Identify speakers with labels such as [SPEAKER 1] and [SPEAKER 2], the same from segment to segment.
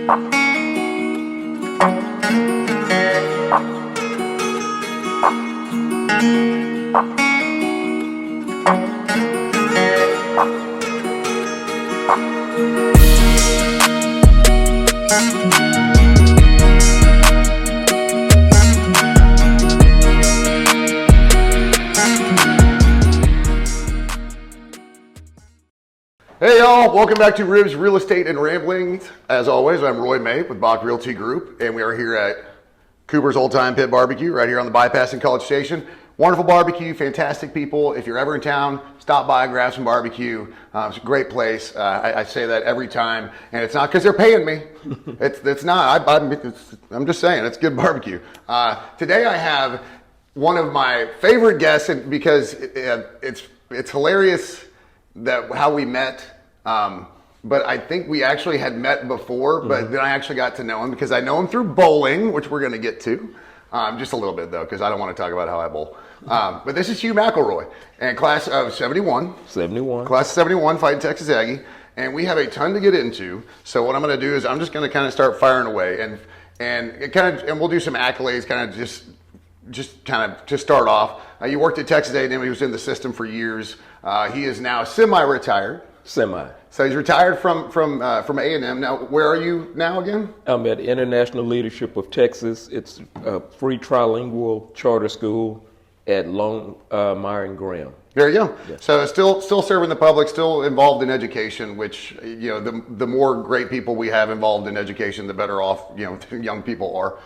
[SPEAKER 1] Hey y'all, welcome back to Ribs Real Estate and Ramblings. As always, I'm Roy May with Bach Realty Group, and we are here at Cooper's Old Time Pit Barbecue right here on the bypass in College Station. Wonderful barbecue, fantastic people. If you're ever in town, stop by, grab some barbecue. It's a great place. I say that every time, and it's not because they're paying me. It's not. I'm just saying, it's good barbecue. Today I have one of my favorite guests because it's hilarious that how we met. But I think we actually had met before, but then I actually got to know him because I know him through bowling, which we're going to get to. Just a little bit though, because I don't want to talk about how I bowl. But this is Hugh McElroy, and class of 71.
[SPEAKER 2] 71.
[SPEAKER 1] Class of 71, fighting Texas Aggie. And we have a ton to get into. So what I'm going to do is I'm just going to kind of start firing away, and we'll do some accolades, kind of just kind of to start off. You worked at Texas A&M. He was in the system for years. He is now semi-retired. So he's retired from A&M. Now, where are you now again?
[SPEAKER 2] I'm at International Leadership of Texas. It's a free trilingual charter school at Lone Meyer and Graham.
[SPEAKER 1] There you go.
[SPEAKER 2] Yes.
[SPEAKER 1] So still serving the public, still involved in education, which, the more great people we have involved in education, the better off, young people are.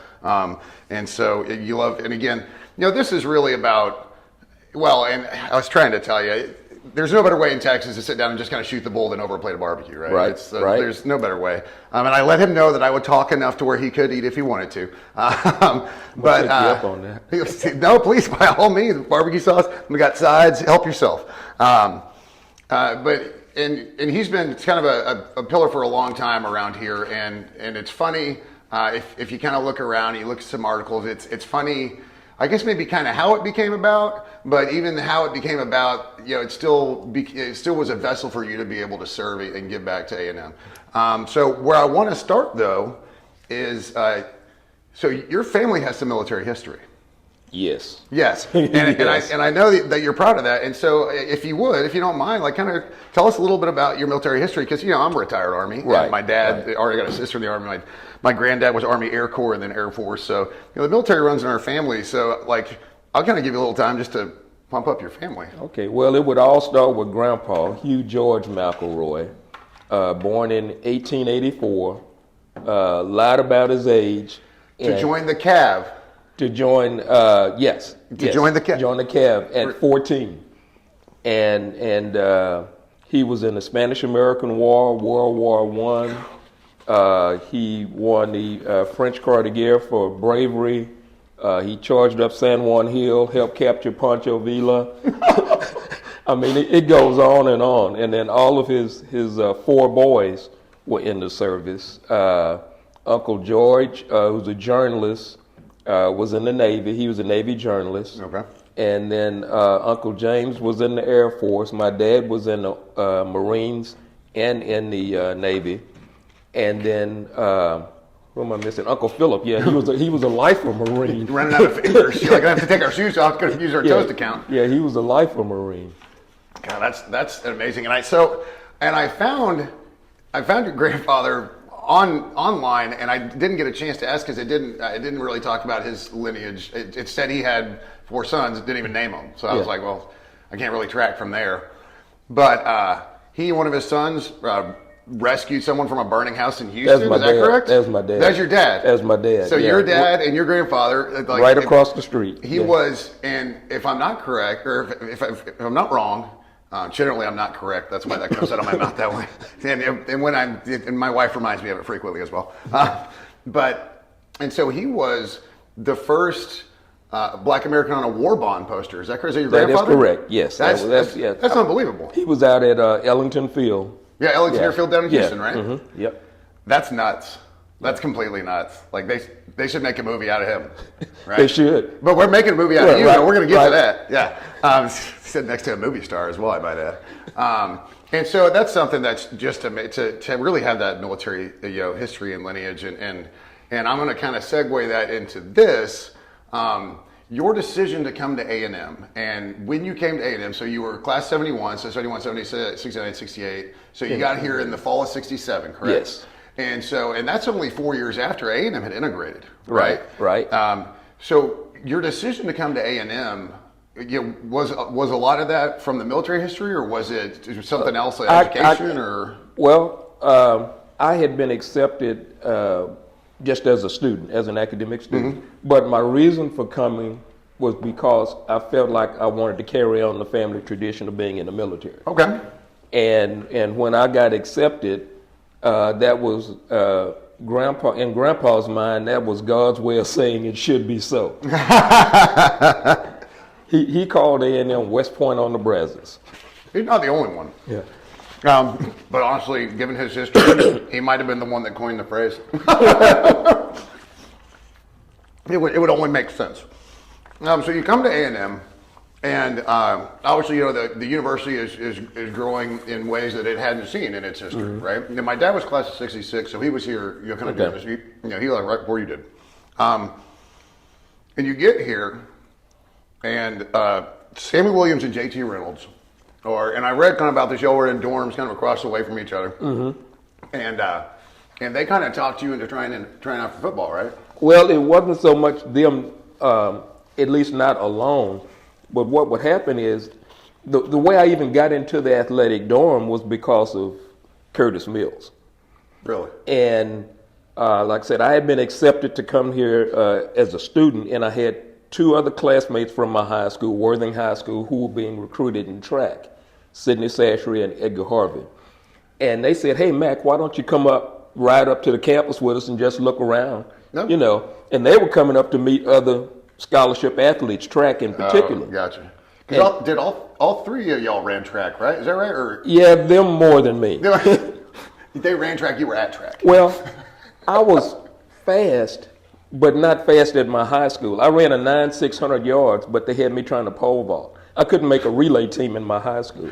[SPEAKER 1] And so you love, and again, this is really about, and I was trying to tell you, there's no better way in Texas to sit down and just kind of shoot the bull than over a plate of barbecue, right?
[SPEAKER 2] Right. Right.
[SPEAKER 1] There's no better way. And I let him know that I would talk enough to where he could eat if he wanted to.
[SPEAKER 2] But take you up on that.
[SPEAKER 1] No, please, by all means, barbecue sauce. We got sides. Help yourself. But he's been kind of a pillar for a long time around here, and it's funny if you kind of look around, you look at some articles. It's funny. I guess maybe kind of how it became about, but even how it became about, it still was a vessel for you to be able to serve and give back to A&M. So where I want to start though is, so your family has some military history.
[SPEAKER 2] Yes.
[SPEAKER 1] Yes.
[SPEAKER 2] Yes.
[SPEAKER 1] And I know that you're proud of that. And so if you don't mind, kind of tell us a little bit about your military history, because I'm a retired Army.
[SPEAKER 2] Right.
[SPEAKER 1] And my dad already got a sister in the Army. My granddad was Army Air Corps and then Air Force. So the military runs in our family. So I'll kind of give you a little time just to pump up your family.
[SPEAKER 2] Okay. Well, it would all start with Grandpa, Hugh George McElroy, born in 1884, lied about his age.
[SPEAKER 1] To join the CAV.
[SPEAKER 2] Join the CAV. Join the CAV at 14. And he was in the Spanish-American War, World War I. He won the French Croix de Guerre for bravery. He charged up San Juan Hill, helped capture Pancho Villa. I mean, it goes on. And then all of his 4 boys were in the service. Uncle George, who's a journalist, was in the Navy. He was a Navy journalist.
[SPEAKER 1] Okay.
[SPEAKER 2] And then Uncle James was in the Air Force. My dad was in the Marines and in the Navy. And then who am I missing? Uncle Philip. Yeah, he was a lifer Marine.
[SPEAKER 1] Running out of fingers. You're like, I have to take our shoes off because we use our toes to count.
[SPEAKER 2] Yeah, he was a lifer Marine.
[SPEAKER 1] God, that's amazing. And I found your grandfather online, and I didn't get a chance to ask because it didn't really talk about his lineage. It said he had 4 sons. It didn't even name them. So I was like, well, I can't really track from there. But one of his sons rescued someone from a burning house in Houston. Is that correct?
[SPEAKER 2] That's my dad.
[SPEAKER 1] That's your dad?
[SPEAKER 2] That's my dad.
[SPEAKER 1] So your dad and your grandfather...
[SPEAKER 2] right across the street.
[SPEAKER 1] He was, and if I'm not correct, or if I'm not wrong, generally I'm not correct. That's why that comes out of my mouth that way. And my wife reminds me of it frequently as well. And so he was the first Black American on a war bond poster. Is that correct? Is that your grandfather?
[SPEAKER 2] That is correct, yes.
[SPEAKER 1] That's unbelievable.
[SPEAKER 2] He was out at Ellington Field.
[SPEAKER 1] Yeah, Ellington Airfield down in Houston, right?
[SPEAKER 2] Mm-hmm. Yep.
[SPEAKER 1] That's nuts. That's completely nuts. Like they should make a movie out of him, right?
[SPEAKER 2] They should.
[SPEAKER 1] But we're making a movie out of you,
[SPEAKER 2] right,
[SPEAKER 1] and we're going to get
[SPEAKER 2] right.
[SPEAKER 1] to that. Yeah. Sit next to a movie star as well, I might add. And so that's something that's just to really have that military history and lineage, and I'm going to kind of segue that into this. Your decision to come to A&M, and when you came to A&M, so you were class 71, so 71, 76, 69, 68, so you got here in the fall of 67, correct?
[SPEAKER 2] Yes.
[SPEAKER 1] And that's only 4 years after A&M had integrated, right?
[SPEAKER 2] Right.
[SPEAKER 1] So your decision to come to A&M, was a lot of that from the military history, or was it something else, like education, or?
[SPEAKER 2] Well, I had been accepted just as a student, as an academic student. But my reason for coming was because I felt like I wanted to carry on the family tradition of being in the military.
[SPEAKER 1] Okay.
[SPEAKER 2] And when I got accepted, that was Grandpa, in Grandpa's mind, that was God's way of saying it should be so. He called A&M West Point on the Brazos.
[SPEAKER 1] He's not the only one.
[SPEAKER 2] Yeah.
[SPEAKER 1] But honestly, given his history, he might have been the one that coined the phrase. It would only make sense. So you come to A&M, and obviously, the university is growing in ways that it hadn't seen in its history, right? And my dad was class of '66, so he was here, kind of doing this. He left right before you did. And you get here, and Sammy Williams and J.T. Reynolds. And I read kind of about this. Y'all were in dorms, kind of across the way from each other, and they kind of talked you into trying out for football, right?
[SPEAKER 2] Well, it wasn't so much them, at least not alone, but what would happen is the way I even got into the athletic dorm was because of Curtis Mills.
[SPEAKER 1] Really?
[SPEAKER 2] And like I said, I had been accepted to come here as a student, and I had two other classmates from my high school, Worthing High School, who were being recruited in track, Sidney Sashry and Edgar Harvey. And they said, hey, Mac, why don't you come up, ride up to the campus with us and just look around, And they were coming up to meet other scholarship athletes, track in particular.
[SPEAKER 1] Oh, gotcha. Because did all three of y'all ran track, right? Is that right? Or
[SPEAKER 2] yeah, them more than me.
[SPEAKER 1] They ran track, you were at track.
[SPEAKER 2] Well, I was fast, but not fast at my high school. I ran a 9,600 yards, but they had me trying to pole vault. I couldn't make a relay team in my high school.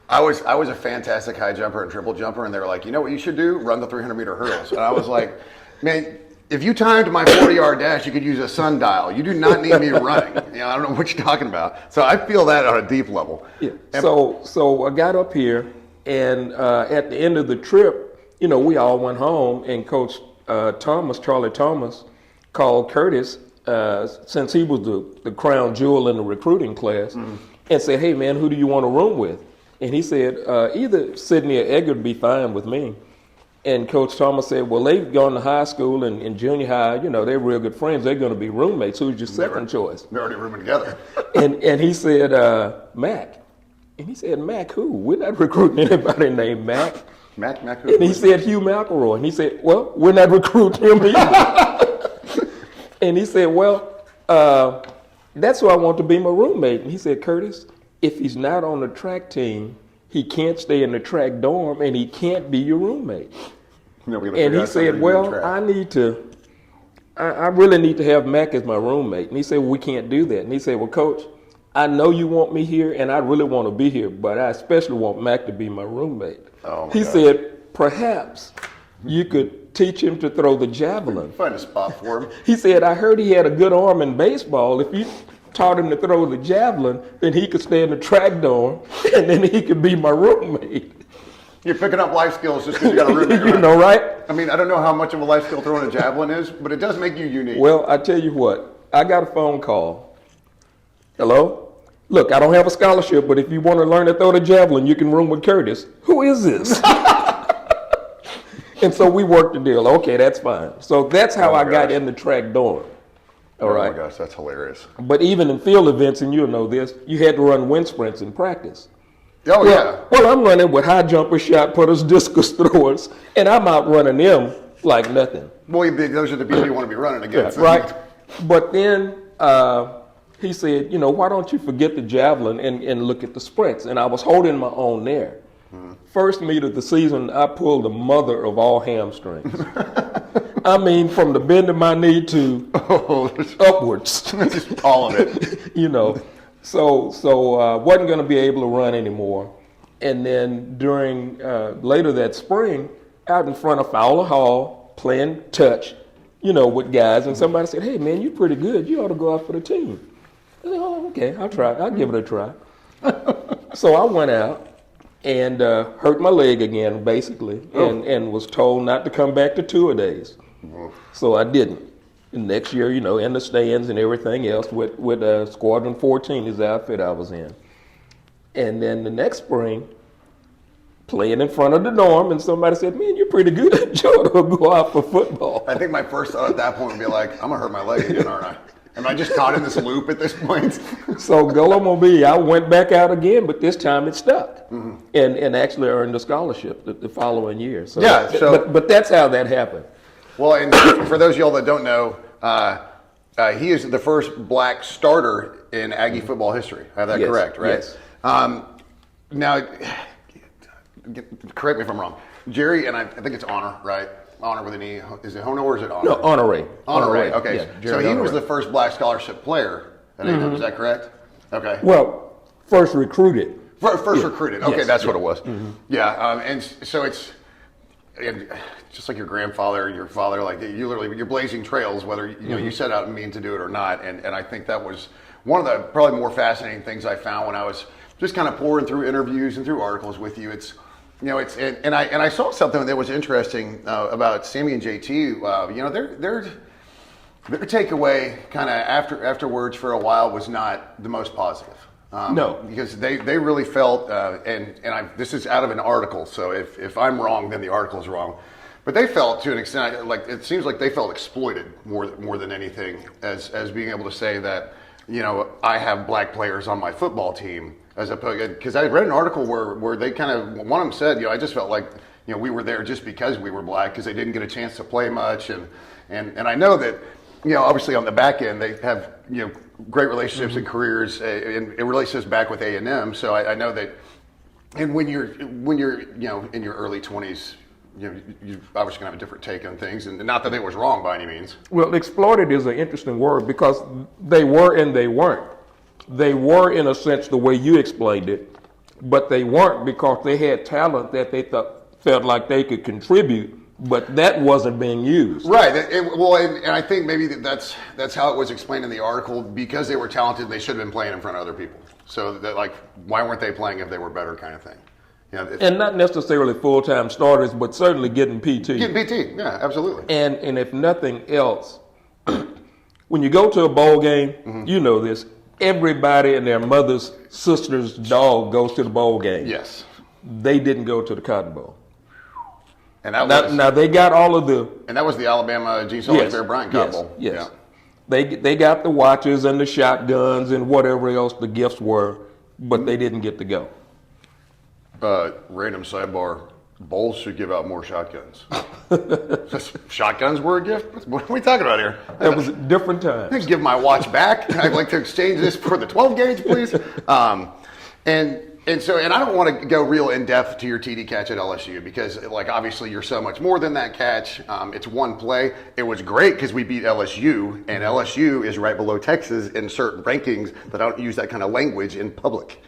[SPEAKER 1] I was a fantastic high jumper and triple jumper, and they were like, you know what you should do? Run the 300-meter hurdles. And I was like, man, if you timed my 40-yard dash, you could use a sundial. You do not need me running. I don't know what you're talking about. So I feel that on a deep level.
[SPEAKER 2] Yeah. So I got up here, and at the end of the trip, we all went home, and Coach Charlie Thomas, called Curtis, since he was the crown jewel in the recruiting class, and said, hey, man, who do you want to room with? And he said, either Sidney or Edgar would be fine with me. And Coach Thomas said, well, they've gone to high school and junior high, they're real good friends. They're going to be roommates. Who's your second choice?
[SPEAKER 1] They're already rooming together.
[SPEAKER 2] and he said, Mac. And he said, Mac who? We're not recruiting anybody named Mac.
[SPEAKER 1] Mac who?
[SPEAKER 2] And he said, Hugh McElroy. And he said, well, we're not recruiting him either. And he said, well, that's who I want to be my roommate. And he said, Curtis, if he's not on the track team, he can't stay in the track dorm, and he can't be your roommate. And he said, well, I really need to have Mac as my roommate. And he said, well, we can't do that. And he said, well, Coach, I know you want me here, and I really want to be here, but I especially want Mac to be my roommate. He said, perhaps you could teach him to throw the javelin.
[SPEAKER 1] Find a spot for him.
[SPEAKER 2] He said, I heard he had a good arm in baseball. If you taught him to throw the javelin, then he could stay in the track dorm, and then he could be my roommate.
[SPEAKER 1] You're picking up life skills just because you got a roommate.
[SPEAKER 2] Right?
[SPEAKER 1] I mean, I don't know how much of a life skill throwing a javelin is, but it does make you unique.
[SPEAKER 2] Well, I tell you what, I got a phone call. Hello? Look, I don't have a scholarship, but if you want to learn to throw the javelin, you can room with Curtis. Who is this? And so we worked the deal. Okay, that's fine. So that's how I got in the track dorm. All right.
[SPEAKER 1] Oh my gosh, that's hilarious.
[SPEAKER 2] But even in field events, and you'll know this, you had to run wind sprints in practice.
[SPEAKER 1] Oh, yeah.
[SPEAKER 2] Well, I'm running with high jumpers, shot putters, discus throwers, and I'm out running them like nothing.
[SPEAKER 1] Boy, those are the people you want to be running against.
[SPEAKER 2] Right. But then he said, why don't you forget the javelin and look at the sprints? And I was holding my own there. First meet of the season, I pulled the mother of all hamstrings. I mean, from the bend of my knee to upwards.
[SPEAKER 1] Just all of it.
[SPEAKER 2] So wasn't going to be able to run anymore. And then during later that spring, out in front of Fowler Hall, playing touch, with guys, and somebody said, "Hey, man, you're pretty good. You ought to go out for the team." I said, "Oh, okay, I'll try. I'll give it a try." So I went out and hurt my leg again, basically, and was told not to come back to tour days. So I didn't. And next year, in the stands and everything else with Squadron 14 is the outfit I was in. And then the next spring, playing in front of the dorm, and somebody said, "Man, you're pretty good. You ought to go out for football."
[SPEAKER 1] I think my first thought at that point would be like, I'm going to hurt my leg again, aren't I? Am I just caught in this loop at this point?
[SPEAKER 2] So Gullah I went back out again, but this time it stuck, and actually earned a scholarship the following year. So but that's how that happened.
[SPEAKER 1] Well, and for those of y'all that don't know, he is the first black starter in Aggie football history. I have that correct, right?
[SPEAKER 2] Yes.
[SPEAKER 1] Now, correct me if I'm wrong. Jerry, and I think it's Honor, right? Honor with an E. Is it Hono or is it Honor?
[SPEAKER 2] No, Honore.
[SPEAKER 1] Honore. Okay.
[SPEAKER 2] Yeah,
[SPEAKER 1] so he
[SPEAKER 2] Honore
[SPEAKER 1] was the first black scholarship player at A&M. Is that correct? Okay.
[SPEAKER 2] Well, first recruited.
[SPEAKER 1] First recruited. Okay,
[SPEAKER 2] Yes.
[SPEAKER 1] that's what it was. Yeah. And so it's just like your grandfather, your father. Like you're blazing trails, whether you set out and mean to do it or not. And I think that was one of the probably more fascinating things I found when I was just kind of pouring through interviews and through articles with you. It's and I saw something that was interesting about Sammy and JT. Their takeaway kind of afterwards for a while was not the most positive.
[SPEAKER 2] No,
[SPEAKER 1] because they really felt this is out of an article. So if I'm wrong, then the article's wrong. But they felt to an extent, like it seems like they felt exploited more than anything as being able to say that I have black players on my football team. As opposed, because I read an article where they kind of, one of them said, I just felt like, we were there just because we were black, because they didn't get a chance to play much, and I know that, obviously on the back end they have, great relationships and careers and relationships back with A&M. So I know that, and when you're, in your early 20s, you're obviously gonna have a different take on things, and not that it was wrong by any means.
[SPEAKER 2] Well, exploited is an interesting word because they were and they weren't. They were, in a sense, the way you explained it, but they weren't because they had talent that they felt like they could contribute, but that wasn't being used.
[SPEAKER 1] Right. And I think maybe that's how it was explained in the article. Because they were talented, they should have been playing in front of other people. So that, like, why weren't they playing if they were better, kind of thing.
[SPEAKER 2] And not necessarily full-time starters, but certainly getting PT.
[SPEAKER 1] Getting PT, yeah, absolutely.
[SPEAKER 2] And if nothing else, when you go to a bowl game, you know this. Everybody and their mother's sister's dog goes to the bowl game.
[SPEAKER 1] Yes.
[SPEAKER 2] They didn't go to the Cotton Bowl.
[SPEAKER 1] And that
[SPEAKER 2] now they got all of the...
[SPEAKER 1] And that was the Alabama Gene Sullivan Bear Bryant Cotton Bowl.
[SPEAKER 2] Yes. Yeah. They got the watches and the shotguns and whatever else the gifts were, but they didn't get to go.
[SPEAKER 1] Random sidebar. Bowls should give out more shotguns. Shotguns were a gift? What are we talking about here?
[SPEAKER 2] That was a different time.
[SPEAKER 1] I'd give my watch back. I'd like to exchange this for the 12 gauge, please. And I don't want to go real in depth to your TD catch at LSU because, like, obviously you're so much more than that catch. It's one play. It was great because we beat LSU, and LSU is right below Texas in certain rankings, but I don't use that kind of language in public.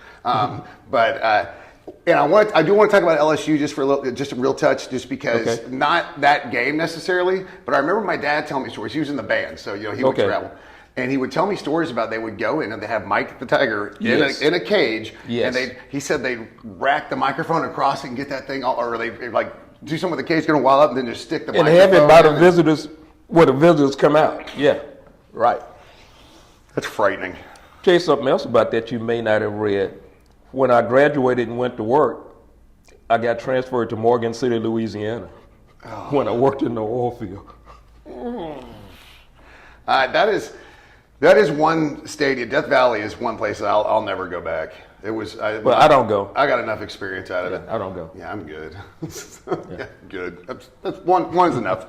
[SPEAKER 1] And I do want to talk about LSU just a real touch, just because not that game necessarily, but I remember my dad telling me stories. He was in the band, so he would travel, and he would tell me stories about they would go in and they have Mike the Tiger in a cage, and he said they'd rack the microphone across it and get that thing, or they like do something with the cage, going to wall up, and then just stick the microphone.
[SPEAKER 2] And have it by the visitors where the visitors come out. Yeah, right.
[SPEAKER 1] That's frightening.
[SPEAKER 2] Tell you something else about that you may not have read. When I graduated and went to work, I got transferred to Morgan City, Louisiana, when I worked in the oil field.
[SPEAKER 1] That is one stadium. Death Valley is one place that I'll never go back. It was.
[SPEAKER 2] But I don't go.
[SPEAKER 1] I got enough experience out of it.
[SPEAKER 2] I don't go.
[SPEAKER 1] Yeah, I'm good. Good. That's one is enough.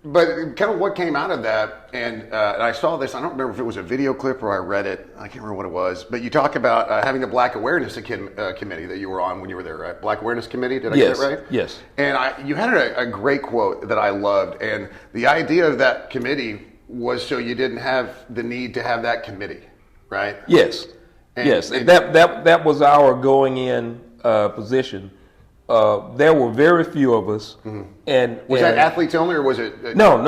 [SPEAKER 1] But kind of what came out of that, and I saw this, I don't remember if it was a video clip or I read it, I can't remember what it was, but you talk about having a Black Awareness Committee that you were on when you were there, right? Black Awareness Committee, did I get it right?
[SPEAKER 2] Yes.
[SPEAKER 1] And you had a great quote that I loved, and the idea of that committee was so you didn't have the need to have that committee, right?
[SPEAKER 2] Yes. Yes, that was our going in position. There were very few of us, and
[SPEAKER 1] Was that athletes only, or was it?
[SPEAKER 2] No.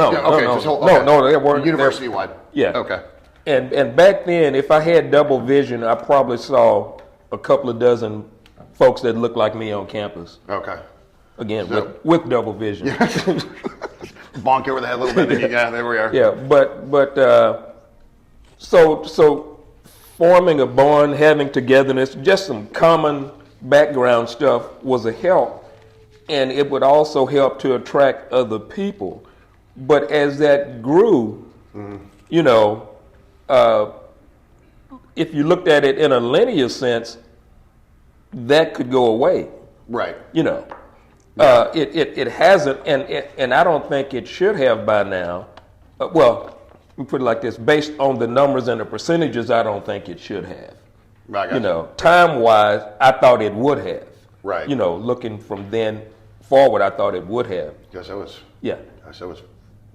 [SPEAKER 2] They weren't
[SPEAKER 1] university wide.
[SPEAKER 2] Yeah.
[SPEAKER 1] Okay.
[SPEAKER 2] And back then, if I had double vision, I probably saw a couple of dozen folks that looked like me on campus.
[SPEAKER 1] Okay.
[SPEAKER 2] Again, with double vision.
[SPEAKER 1] Bonk over the head a little bit. Yeah, there we are.
[SPEAKER 2] Yeah, but so forming a bond, having togetherness, just some common background stuff was a help, and it would also help to attract other people. But as that grew, you know, if you looked at it in a linear sense, that could go away.
[SPEAKER 1] Right.
[SPEAKER 2] You know, it hasn't, and I don't think it should have by now. Well, let me put it like this: based on the numbers and the percentages, I don't think it should have.
[SPEAKER 1] Right.
[SPEAKER 2] You know, time-wise, I thought it would have.
[SPEAKER 1] Right.
[SPEAKER 2] You know, looking from then forward, I thought it would have.
[SPEAKER 1] Because I was.
[SPEAKER 2] Yeah.
[SPEAKER 1] I was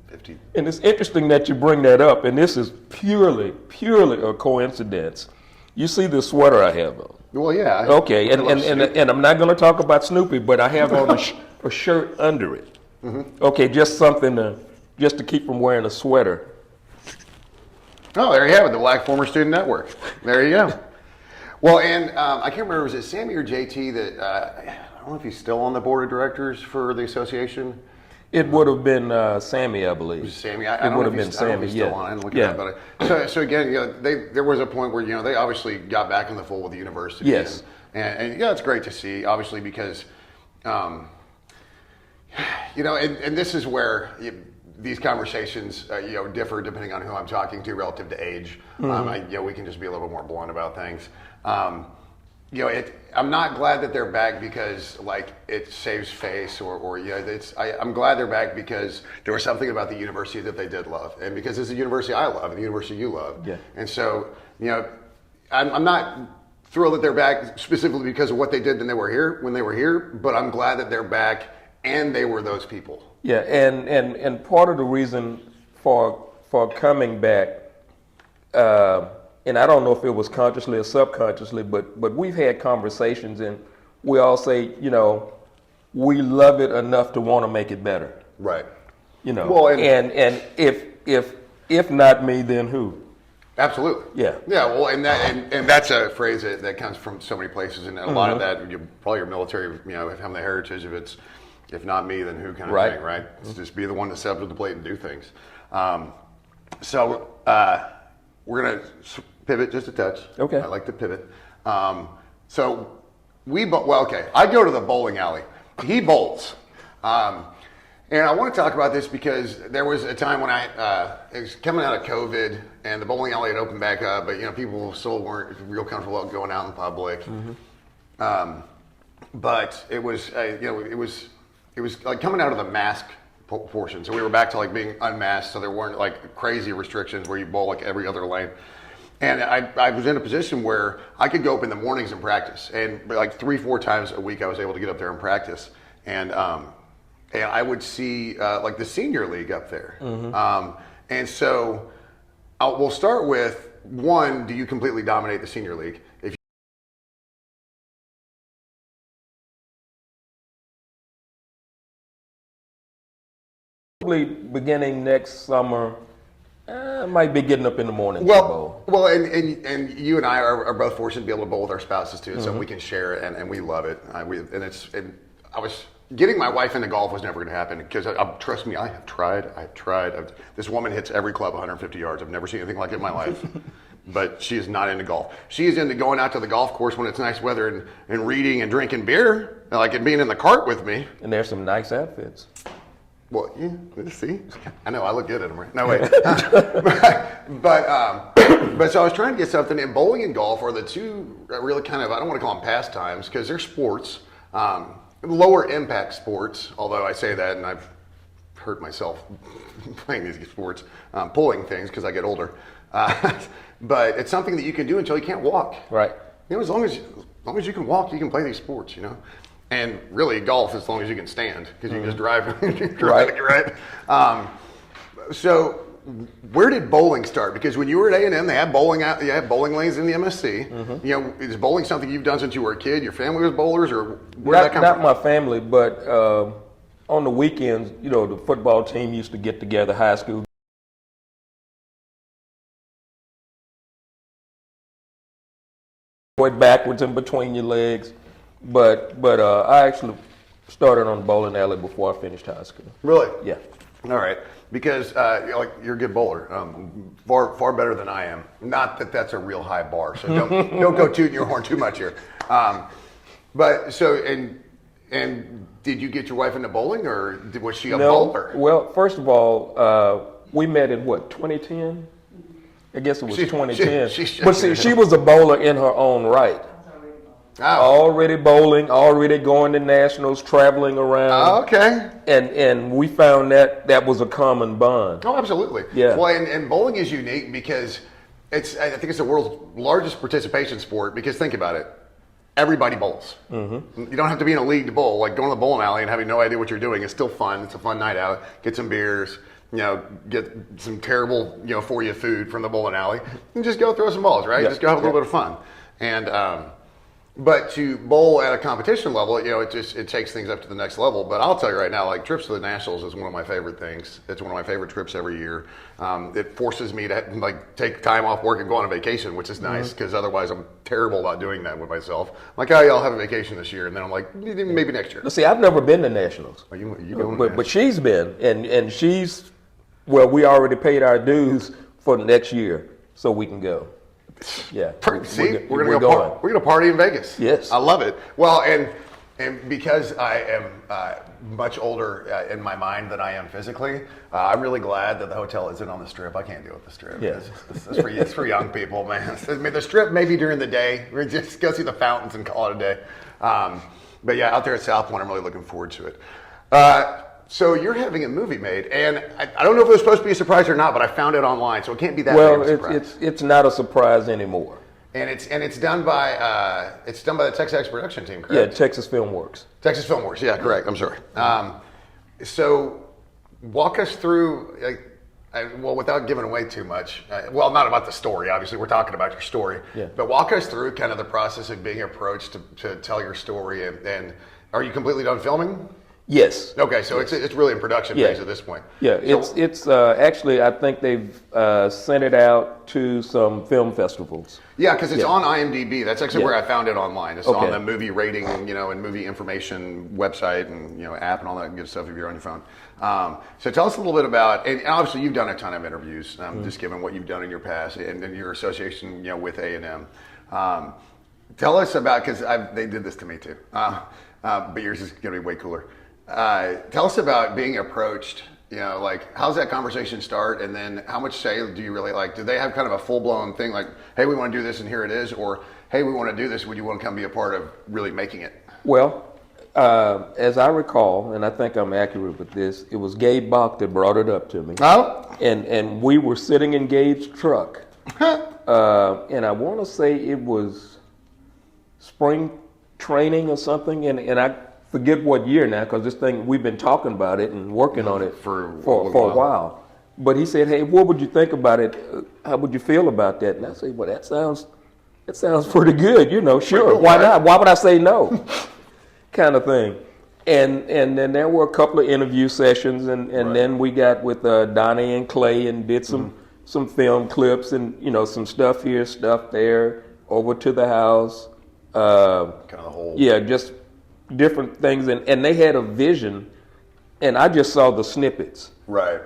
[SPEAKER 1] 50.
[SPEAKER 2] And it's interesting that you bring that up, and this is purely a coincidence. You see the sweater I have on.
[SPEAKER 1] Well, yeah.
[SPEAKER 2] Okay, and I'm not going to talk about Snoopy, but I have on a shirt under it. Okay, just something to keep from wearing a sweater.
[SPEAKER 1] Oh, there you have it, the Black Former Student Network. There you go. Well, and I can't remember, was it Sammy or JT that, I don't know if he's still on the board of directors for the association?
[SPEAKER 2] It would have been Sammy, I believe.
[SPEAKER 1] It was Sammy. I don't know if he's still on. I didn't look at that, but so again, you know, there was a point where, you know, they obviously got back in the fold with the university.
[SPEAKER 2] Yes.
[SPEAKER 1] And yeah, it's great to see, obviously, because, you know, and this is where these conversations, you know, differ depending on who I'm talking to relative to age. You know, we can just be a little more blunt about things. You know, I'm not glad that they're back because, like, it saves face or you know, I'm glad they're back because there was something about the university that they did love, and because it's a university I love and the university you love.
[SPEAKER 2] Yeah.
[SPEAKER 1] And so, you know, I'm not thrilled that they're back specifically because of what they did when they were here, but I'm glad that they're back and they were those people.
[SPEAKER 2] Yeah, and part of the reason for coming back, and I don't know if it was consciously or subconsciously, but we've had conversations and we all say, you know, we love it enough to want to make it better.
[SPEAKER 1] Right.
[SPEAKER 2] You know,
[SPEAKER 1] well,
[SPEAKER 2] and if not me, then who?
[SPEAKER 1] Absolutely.
[SPEAKER 2] Yeah.
[SPEAKER 1] Yeah. Well, and that's a phrase that comes from so many places, and a lot of that, probably your military, you know, from the heritage of it's, if not me, then who kind of thing, right? It's just be the one to step up to the plate and do things. So we're gonna pivot just a touch.
[SPEAKER 2] Okay.
[SPEAKER 1] I like to pivot. So I go to the bowling alley. He bowls. And I want to talk about this because there was a time when it was coming out of COVID and the bowling alley had opened back up, but, you know, people still weren't real comfortable going out in public. But it was, you know, it was like coming out of the mask portion. So we were back to like being unmasked. So there weren't like crazy restrictions where you bowl like every other lane. And I was in a position where I could go up in the mornings and practice. And like 3-4 times a week, I was able to get up there and practice. And I would see like the senior league up there. And so we'll start with one, do you completely dominate the senior league? If
[SPEAKER 2] Probably beginning next summer, I might be getting up in the morning.
[SPEAKER 1] Well, and you and I are both fortunate to be able to bowl with our spouses too, so we can share it, and we love it. Getting my wife into golf was never going to happen because, trust me, I have tried. This woman hits every club 150 yards. I've never seen anything like it in my life. But she is not into golf. She is into going out to the golf course when it's nice weather and reading and drinking beer, and being in the cart with me.
[SPEAKER 2] And there's some nice outfits.
[SPEAKER 1] Well, yeah, let's see. I know I look good at them, right? No, wait. But so I was trying to get something, and bowling and golf are the two really kind of, I don't want to call them pastimes because they're sports. Lower impact sports, although I say that and I've hurt myself playing these sports, pulling things because I get older. But it's something that you can do until you can't walk.
[SPEAKER 2] Right.
[SPEAKER 1] You know, as long as you can walk, you can play these sports, you know. And really golf as long as you can stand because you can just drive.
[SPEAKER 2] Right.
[SPEAKER 1] Right. So where did bowling start? Because when you were at A&M, they had bowling out. You had bowling lanes in the MSC.
[SPEAKER 2] Mm-hmm.
[SPEAKER 1] You know, is bowling something you've done since you were a kid? Your family was bowlers, or where did that come
[SPEAKER 2] Not
[SPEAKER 1] from?
[SPEAKER 2] my family, but on the weekends, you know, the football team used to get together, high school. Going backwards in between your legs, but I actually started on the bowling alley before I finished high school.
[SPEAKER 1] Really?
[SPEAKER 2] Yeah.
[SPEAKER 1] All right, because you're a good bowler, far better than I am. Not that that's a real high bar, so don't go tooting your horn too much here. But so and did you get your wife into bowling, or was she a bowler?
[SPEAKER 2] Well, first of all, we met in what, 2010? I guess it was 2010. But see, she was a bowler in her own right.
[SPEAKER 1] Oh.
[SPEAKER 2] Already bowling, already going to nationals, traveling around.
[SPEAKER 1] Oh, okay.
[SPEAKER 2] And we found that was a common bond.
[SPEAKER 1] Oh, absolutely.
[SPEAKER 2] Yeah.
[SPEAKER 1] Well, and bowling is unique because I think it's the world's largest participation sport, because think about it. Everybody bowls. Mm-hmm. You don't have to be in a league to bowl. Like going to the bowling alley and having no idea what you're doing is still fun. It's a fun night out. Get some beers, you know, get some terrible, you know, for you food from the bowling alley, and just go throw some balls, right?
[SPEAKER 2] Yeah.
[SPEAKER 1] Just go have a little bit of fun. And but to bowl at a competition level, you know, it takes things up to the next level. But I'll tell you right now, like trips to the nationals is one of my favorite things. It's one of my favorite trips every year. It forces me to like take time off work and go on a vacation, which is nice, because otherwise I'm terrible about doing that with myself. Like, oh, yeah, I'll have a vacation this year, and then I'm like, maybe next year.
[SPEAKER 2] See, I've never been to nationals,
[SPEAKER 1] Oh, you going
[SPEAKER 2] but she's been, and she's, well, we already paid our dues for the next year, so we can go. Yeah.
[SPEAKER 1] See, we're gonna party in Vegas.
[SPEAKER 2] Yes,
[SPEAKER 1] I love it. Well, and because I am much older in my mind than I am physically, I'm really glad that the hotel isn't on the Strip. I can't deal with the Strip.
[SPEAKER 2] Yeah.
[SPEAKER 1] It's for young people, man. I mean, the Strip maybe during the day. We just go see the fountains and call it a day. But yeah, out there at South Point, I'm really looking forward to it. So you're having a movie made, and I don't know if it was supposed to be a surprise or not, but I found it online, so it can't be that big of a surprise.
[SPEAKER 2] It's not a surprise anymore.
[SPEAKER 1] And it's done by the Texas production team, correct?
[SPEAKER 2] Yeah, Texas Film Works.
[SPEAKER 1] Texas Film Works, yeah, correct. I'm sorry. So walk us through, well, without giving away too much. Well, not about the story. Obviously, we're talking about your story.
[SPEAKER 2] Yeah.
[SPEAKER 1] But walk us through kind of the process of being approached to tell your story, and are you completely done filming?
[SPEAKER 2] Yes.
[SPEAKER 1] Okay, so it's really in production phase at this point.
[SPEAKER 2] Yeah, it's actually, I think they've sent it out to some film festivals.
[SPEAKER 1] Yeah, because it's on IMDb. That's actually where I found it online. It's
[SPEAKER 2] Okay.
[SPEAKER 1] on the movie rating, and movie information website and app and all that good stuff if you're on your phone. So tell us a little bit about, and obviously you've done a ton of interviews, just given what you've done in your past and your association, with A&M. Tell us about, because they did this to me too, but yours is going to be way cooler. Tell us about being approached, like how's that conversation start, and then how much say do you really like? Do they have kind of a full-blown thing like, hey, we want to do this and here it is, or hey, we want to do this, would you want to come be a part of really making it?
[SPEAKER 2] Well, as I recall, and I think I'm accurate with this, it was Gabe Bach that brought it up to me.
[SPEAKER 1] Oh.
[SPEAKER 2] And we were sitting in Gabe's truck, and I want to say it was spring training or something, and I forget what year now, because this thing, we've been talking about it and working on it for a while. But he said, hey, what would you think about it? How would you feel about that? And I said, well, that sounds pretty good, sure. Why not? Why would I say no? Kind of thing. And then there were a couple of interview sessions, and then we got with Donnie and Clay and did some film clips and, some stuff here, stuff there, over to the house.
[SPEAKER 1] Kind of the whole.
[SPEAKER 2] Yeah, just different things, and they had a vision, and I just saw the snippets,
[SPEAKER 1] right?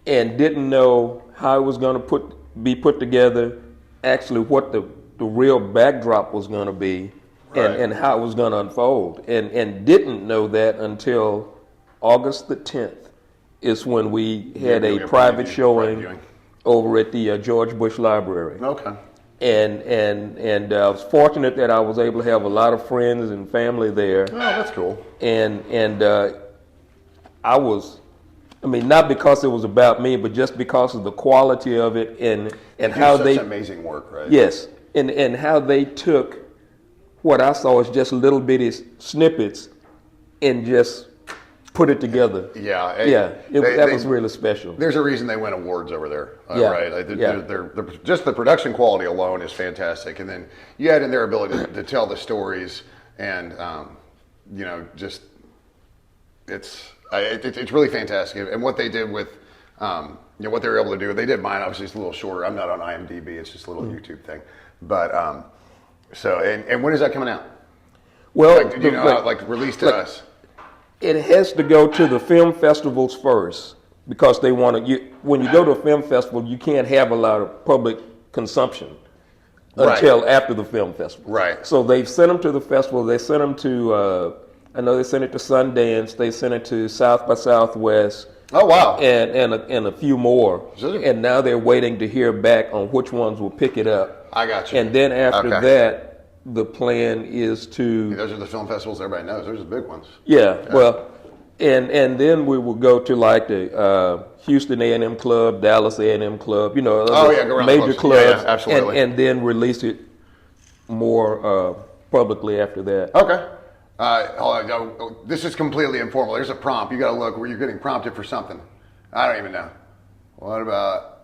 [SPEAKER 2] And didn't know how it was going to be put together, actually what the real backdrop was going to be,
[SPEAKER 1] right.
[SPEAKER 2] and how it was going to unfold, and didn't know that until August the 10th is when we had a private showing over at the George Bush Library.
[SPEAKER 1] Okay.
[SPEAKER 2] And I was fortunate that I was able to have a lot of friends and family there.
[SPEAKER 1] Oh, that's cool.
[SPEAKER 2] And I was, not because it was about me, but just because of the quality of it and how they
[SPEAKER 1] amazing work, right?
[SPEAKER 2] Yes, and how they took what I saw as just little bitty snippets and just put it together.
[SPEAKER 1] Yeah,
[SPEAKER 2] That was really special.
[SPEAKER 1] There's a reason they win awards over there,
[SPEAKER 2] Yeah,
[SPEAKER 1] right? Like,
[SPEAKER 2] yeah.
[SPEAKER 1] they're just the production quality alone is fantastic, and then you add in their ability to tell the stories, and just it's really fantastic. And what they did with what they were able to do, they did mine. Obviously, it's a little shorter. I'm not on IMDb; it's just a little YouTube thing. But and when is that coming out?
[SPEAKER 2] Well,
[SPEAKER 1] released to us.
[SPEAKER 2] It has to go to the film festivals first because they want to. When you go to a film festival, you can't have a lot of public consumption until after the film festival.
[SPEAKER 1] Right.
[SPEAKER 2] So they've sent them to the festival. They sent them to. I know they sent it to Sundance. They sent it to South by Southwest.
[SPEAKER 1] Oh wow!
[SPEAKER 2] And a few more. And now they're waiting to hear back on which ones will pick it up.
[SPEAKER 1] I got you.
[SPEAKER 2] And then after that, the plan is to.
[SPEAKER 1] Those are the film festivals everybody knows. Those are the big ones.
[SPEAKER 2] Yeah. Well, and then we will go to like the Houston A&M Club, Dallas A&M Club.
[SPEAKER 1] Go around
[SPEAKER 2] major
[SPEAKER 1] the
[SPEAKER 2] clubs.
[SPEAKER 1] Yeah, absolutely.
[SPEAKER 2] And then release it more publicly after that.
[SPEAKER 1] Okay. Hold on. This is completely informal. There's a prompt. You got to look where you're getting prompted for something. I don't even know. What about?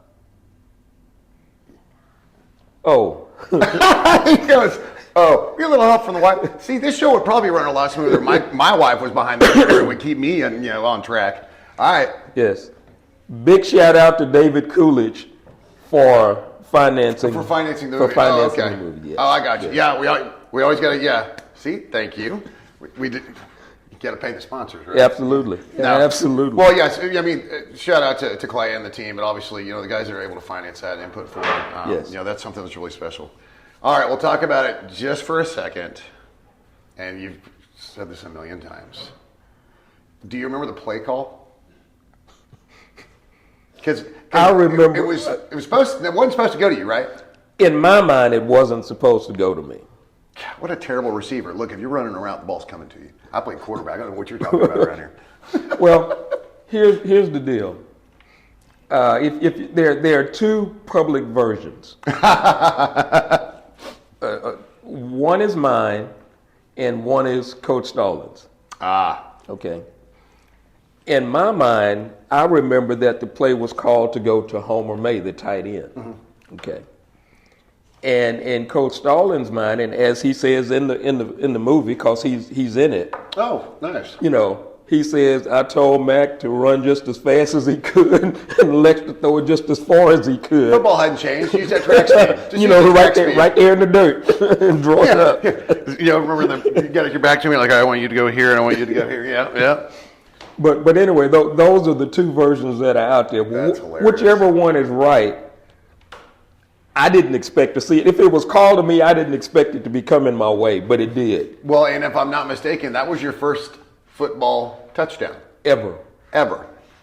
[SPEAKER 2] Oh.
[SPEAKER 1] He goes, oh, you're a little help from the wife. See, this show would probably run a lot smoother. My wife was behind the camera. It would keep me on track. All right.
[SPEAKER 2] Yes. Big shout out to David Coolidge for financing.
[SPEAKER 1] For financing the movie.
[SPEAKER 2] The movie. Yes.
[SPEAKER 1] Oh, I got you. Yeah, we always got to. Yeah. See, thank you. We did. You got to pay the sponsors, right?
[SPEAKER 2] Absolutely. Absolutely.
[SPEAKER 1] Well, yes. I mean, shout out to Clay and the team, but obviously, the guys that are able to finance that and input for it.
[SPEAKER 2] Yes.
[SPEAKER 1] That's something that's really special. All right, we'll talk about it just for a second. And you've said this a million times. Do you remember the play call? Because
[SPEAKER 2] I remember
[SPEAKER 1] it was supposed. It wasn't supposed to go to you, right?
[SPEAKER 2] In my mind, it wasn't supposed to go to me.
[SPEAKER 1] What a terrible receiver. Look, if you're running around, the ball's coming to you. I played quarterback. I don't know what you're talking about around here.
[SPEAKER 2] Well, here's the deal. If there are two public versions. One is mine, and one is Coach Stallings. Okay. In my mind, I remember that the play was called to go to Homer May, the tight end. Mm-hmm. Okay. And in Coach Stallings' mind, and as he says in the movie, because he's in it.
[SPEAKER 1] Oh, nice.
[SPEAKER 2] He says, I told Mac to run just as fast as he could and Lex to throw it just as far as he could.
[SPEAKER 1] Football hadn't changed. Use that track speed.
[SPEAKER 2] Right there in the dirt and draw it up.
[SPEAKER 1] Remember you got your back to me like, I want you to go here and I want you to go here. Yeah.
[SPEAKER 2] But anyway, those are the two versions that are out there.
[SPEAKER 1] That's hilarious.
[SPEAKER 2] Whichever one is right, I didn't expect to see it. If it was called to me, I didn't expect it to be coming my way, but it did.
[SPEAKER 1] Well, and if I'm not mistaken, that was your first football touchdown.
[SPEAKER 2] Ever.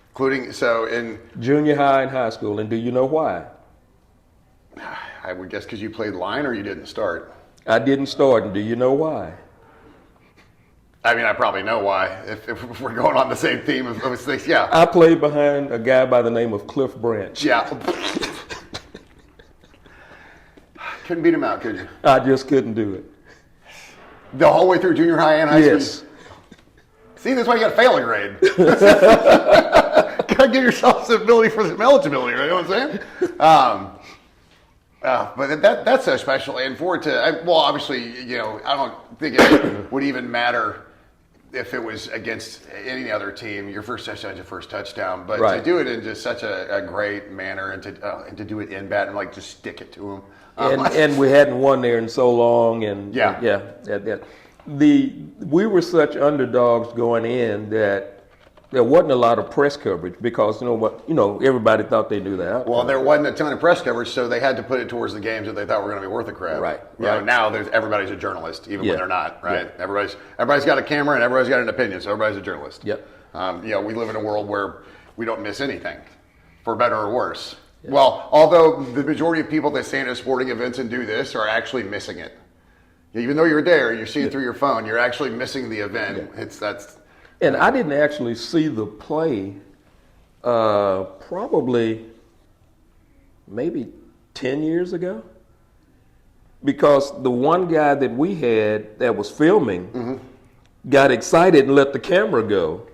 [SPEAKER 1] Including, in
[SPEAKER 2] junior high and high school. And do you know why?
[SPEAKER 1] I would guess because you played line or you didn't start.
[SPEAKER 2] I didn't start, and do you know why?
[SPEAKER 1] I mean, I probably know why, if we're going on the same theme of mistakes, yeah.
[SPEAKER 2] I played behind a guy by the name of Cliff Branch.
[SPEAKER 1] Yeah. Couldn't beat him out, could you?
[SPEAKER 2] I just couldn't do it.
[SPEAKER 1] The whole way through junior high and high school?
[SPEAKER 2] Yes.
[SPEAKER 1] See, that's why you got a failing grade. Gotta give yourself some ability for some eligibility, right? You know what I'm saying? But that's so special. And for it to, obviously, I don't think it would even matter if it was against any other team. Your first touchdown is your first touchdown. But
[SPEAKER 2] right.
[SPEAKER 1] To do it in just such a great manner and to do it in bat and just stick it to them.
[SPEAKER 2] And we hadn't won there in so long. And we were such underdogs going in that there wasn't a lot of press coverage because everybody thought they knew the outcome.
[SPEAKER 1] Well, there wasn't a ton of press coverage, so they had to put it towards the games that they thought were going to be worth a crap.
[SPEAKER 2] Right.
[SPEAKER 1] Now everybody's a journalist, even when they're not. Right. Yeah. Everybody's got a camera and everybody's got an opinion, so everybody's a journalist.
[SPEAKER 2] Yep.
[SPEAKER 1] We live in a world where we don't miss anything, for better or worse. Yeah. Well, although the majority of people that stand at sporting events and do this are actually missing it. Even though you're there, you see it through your phone, you're actually missing the event. Yeah.
[SPEAKER 2] And I didn't actually see the play probably maybe 10 years ago. Because the one guy that we had that was filming got excited and let the camera go.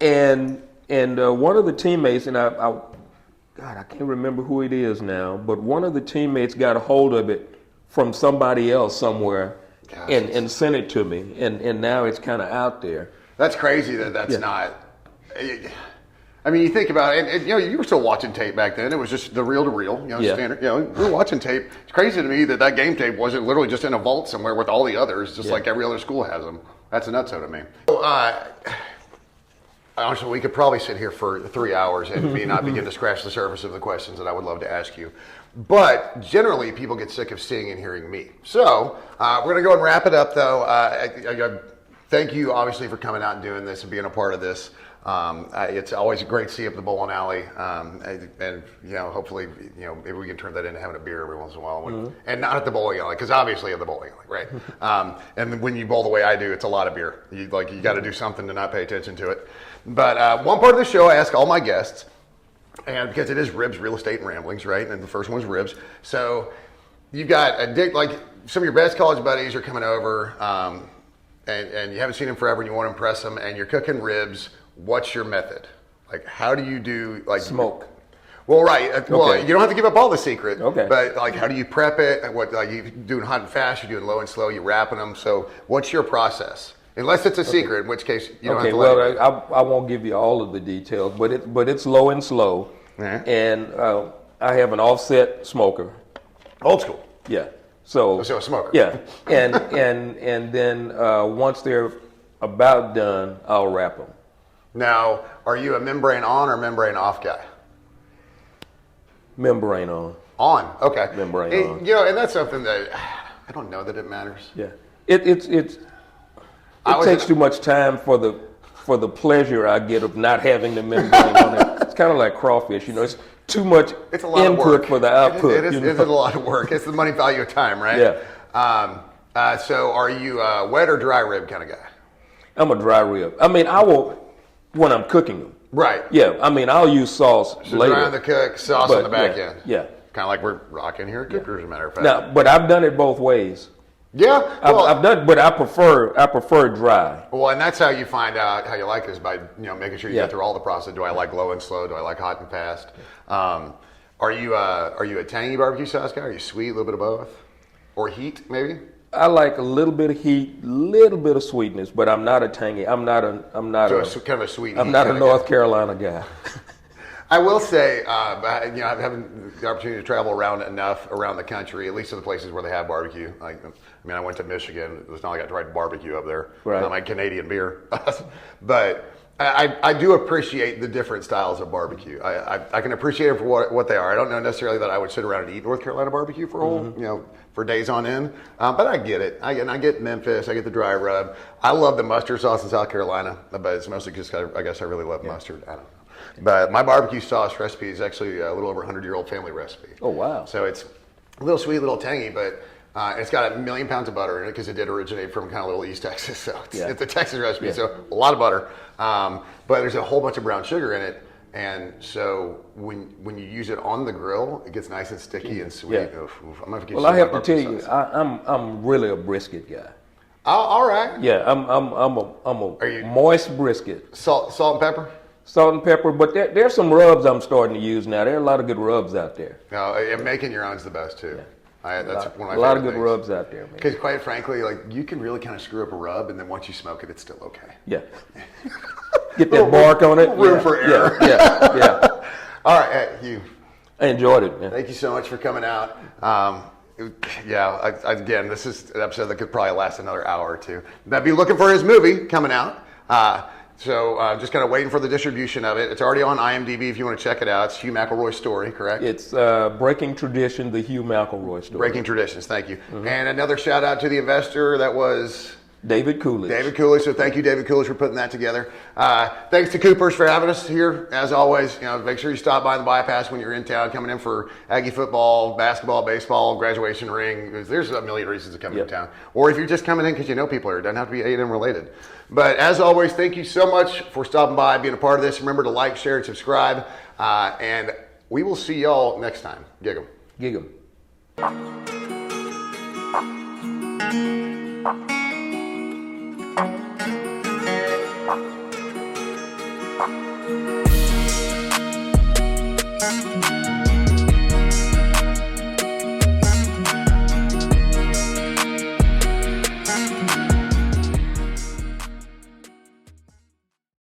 [SPEAKER 2] And one of the teammates, and God, I can't remember who it is now, but one of the teammates got a hold of it from somebody else somewhere and sent it to me, and now it's kind of out there.
[SPEAKER 1] That's crazy that's not. I mean, you think about it, and you know, you were still watching tape back then. It was just the reel-to-reel, you know, standard. You know, we were watching tape. It's crazy to me that game tape wasn't literally just in a vault somewhere with all the others, just like every other school has them. That's a nutso to me. Honestly, we could probably sit here for 3 hours and me not begin to scratch the surface of the questions that I would love to ask you. But generally, people get sick of seeing and hearing me. So we're going to go and wrap it up, though. I thank you, obviously, for coming out and doing this and being a part of this. It's always great to see you up at the bowling alley, and you know, hopefully, you know, maybe we can turn that into having a beer every once in a while, and not at the bowling alley, because obviously at the bowling alley, right? And when you bowl the way I do, it's a lot of beer. You got to do something to not pay attention to it. But one part of the show, I ask all my guests, and because it is Ribs Real Estate and Ramblings, right? And the first one's Ribs, so you've got like some of your best college buddies are coming over, and you haven't seen them forever, and you want to impress them, and you're cooking ribs. What's your method? Like, how do you do, like...
[SPEAKER 2] Smoke.
[SPEAKER 1] Well, right. Well, you don't have to give up all the secret.
[SPEAKER 2] Okay.
[SPEAKER 1] But, like, how do you prep it? What, like, you doing hot and fast? You're doing low and slow? You're wrapping them? So, what's your process? Unless it's a secret, in which case you don't have to let it.
[SPEAKER 2] I won't give you all of the details, but it's low and slow. And I have an offset smoker.
[SPEAKER 1] Old school.
[SPEAKER 2] Yeah. So
[SPEAKER 1] a smoker.
[SPEAKER 2] Yeah. And then once they're about done, I'll wrap them.
[SPEAKER 1] Now, are you a membrane on or membrane off guy?
[SPEAKER 2] Membrane on.
[SPEAKER 1] On, okay.
[SPEAKER 2] Membrane on.
[SPEAKER 1] You know, and that's something that I don't know that it matters.
[SPEAKER 2] Yeah. It takes too much time for the pleasure I get of not having the membrane on it. It's kind of like crawfish, you know. It's too much input for the output.
[SPEAKER 1] It is a lot of work. It's the money value of time, right?
[SPEAKER 2] Yeah.
[SPEAKER 1] So, are you a wet or dry rib kind of guy?
[SPEAKER 2] I'm a dry rib. I mean, I will. When I'm cooking them.
[SPEAKER 1] Right.
[SPEAKER 2] Yeah, I mean, I'll use sauce later.
[SPEAKER 1] Dry on the cook, sauce on the back end.
[SPEAKER 2] Yeah.
[SPEAKER 1] Kind of like we're rocking here at Cookers, as a matter of fact.
[SPEAKER 2] Now, but I've done it both ways.
[SPEAKER 1] Yeah?
[SPEAKER 2] Well, I've done, but I prefer dry.
[SPEAKER 1] Well, and that's how you find out how you like it, is by making sure you get through all the process. Do I like low and slow? Do I like hot and fast? Are you a tangy barbecue sauce guy? Are you sweet, a little bit of both? Or heat, maybe?
[SPEAKER 2] I like a little bit of heat, little bit of sweetness, but I'm not a tangy. I'm not
[SPEAKER 1] kind of a sweet.
[SPEAKER 2] I'm not a North Carolina guy.
[SPEAKER 1] I will say, I'm having the opportunity to travel around enough around the country, at least to the places where they have barbecue. Like, I mean, I went to Michigan. It's not like I tried barbecue up there.
[SPEAKER 2] Right.
[SPEAKER 1] Not like Canadian beer. But I do appreciate the different styles of barbecue. I can appreciate them for what they are. I don't know necessarily that I would sit around and eat North Carolina barbecue for for days on end. But I get it. I get Memphis. I get the dry rub. I love the mustard sauce in South Carolina, but it's mostly just I guess I really love mustard. I don't know. But my barbecue sauce recipe is actually a little over 100-year-old family recipe.
[SPEAKER 2] Oh, wow.
[SPEAKER 1] So it's a little sweet, a little tangy, but it's got 1 million pounds of butter in it because it did originate from kind of little East Texas. So it's a Texas recipe, so a lot of butter. But there's a whole bunch of brown sugar in it. And so when you use it on the grill, it gets nice and sticky and sweet.
[SPEAKER 2] Yeah. Well, I have to tell you, I'm really a brisket guy.
[SPEAKER 1] Oh, all right.
[SPEAKER 2] Yeah, I'm a moist brisket.
[SPEAKER 1] Salt and pepper?
[SPEAKER 2] Salt and pepper, but there's some rubs I'm starting to use now. There are a lot of good rubs out there.
[SPEAKER 1] No, and making your own's the best too.
[SPEAKER 2] Yeah.
[SPEAKER 1] That's one of my favorite
[SPEAKER 2] A lot of good
[SPEAKER 1] things.
[SPEAKER 2] rubs out there, man.
[SPEAKER 1] Because quite frankly, like, you can really kind of screw up a rub, and then once you smoke it, it's still okay.
[SPEAKER 2] Yeah. Get that bark on it.
[SPEAKER 1] Room for error.
[SPEAKER 2] Yeah.
[SPEAKER 1] All right, Hugh.
[SPEAKER 2] I enjoyed it, man.
[SPEAKER 1] Thank you so much for coming out. Again, this is an episode that could probably last another hour or two. I'd be looking for his movie coming out. So just kind of waiting for the distribution of it. It's already on IMDb if you want to check it out. It's Hugh McElroy's story, correct?
[SPEAKER 2] It's Breaking Tradition, the Hugh McElroy story.
[SPEAKER 1] Breaking Traditions, thank you. Mm-hmm. And another shout out to the investor that was...
[SPEAKER 2] David Coolidge.
[SPEAKER 1] David Coolidge. So thank you, David Coolidge, for putting that together. Thanks to Coopers for having us here. As always, make sure you stop by the bypass when you're in town, coming in for Aggie football, basketball, baseball, graduation ring. There's a million reasons to come into town. Or if you're just coming in because you know people here, it doesn't have to be A&M related. But as always, thank you so much for stopping by, being a part of this. Remember to like, share, and subscribe. And we will see y'all next time. Gig 'em.
[SPEAKER 2] Gig 'em.
[SPEAKER 1] Bye.